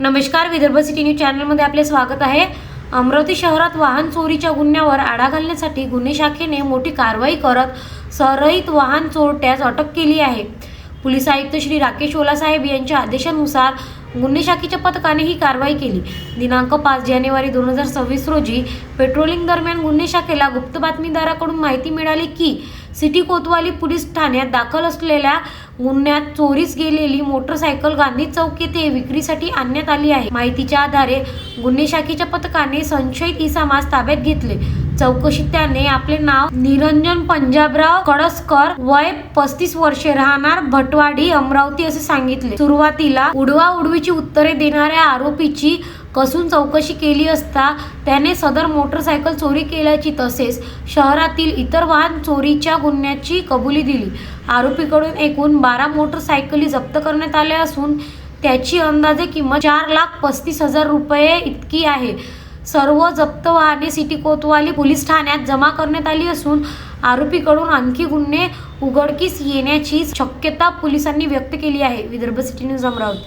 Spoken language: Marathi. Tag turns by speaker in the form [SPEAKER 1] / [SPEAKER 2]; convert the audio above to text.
[SPEAKER 1] नमस्कार, विदर्भ सिटी न्यूज चॅनलमध्ये आपले स्वागत आहे। अमरावती शहरात वाहन चोरीच्या गुन्ह्यावर आळा घालण्यासाठी गुन्हे शाखेने मोठी कारवाई करत सराईत वाहन चोरट्यास अटक केली आहे। पोलीस आयुक्त श्री राकेश ओलासाहेब यांच्या आदेशानुसार गुन्हे शाखेच्या पथकाने ही कारवाई केली। दिनांक 5 जानेवारी 2026 रोजी पेट्रोलिंग दरम्यान गुन्हे शाखेला गुप्त बातमीदाराकडून माहिती मिळाली की सिटी कोतवाली पोलीस ठाण्यात दाखल असलेल्या गुन्ह्यात चोरीस गेलेली मोटरसायकल गांधी चौक येथे विक्रीसाठी आणण्यात आली आहे। माहितीच्या आधारे गुन्हे शाखेच्या पथकाने संशयित इसमास ताब्यात घेतले। चौकशीत त्याने आपले नाव निरंजन पंजाबराव कळसकर, वय 35 वर्षे, राहणार भटवाडी, अमरावती असे सांगितले। सुरुवातीला उडवाउडवीची उत्तरे देणाऱ्या आरोपीची कसून चौकशी केली असता त्याने सदर मोटरसायकल चोरी केल्याची तसेच शहरातील इतर वाहन चोरीच्या गुन्ह्याची कबुली दिली। आरोपीकडून एकूण 12 मोटरसायकली जप्त करण्यात आल्या असून त्याची अंदाजे किंमत 4,35,000 रुपये इतकी आहे। सर्व जप्त वाहने सिटी कोतवाली पोलीस ठाण्यात जमा करण्यात आली असून आरोपीकडून आणखी गुन्हे उघडकीस येण्याची शक्यता पोलिसांनी व्यक्त केली आहे। Vidarbha city news Amravati.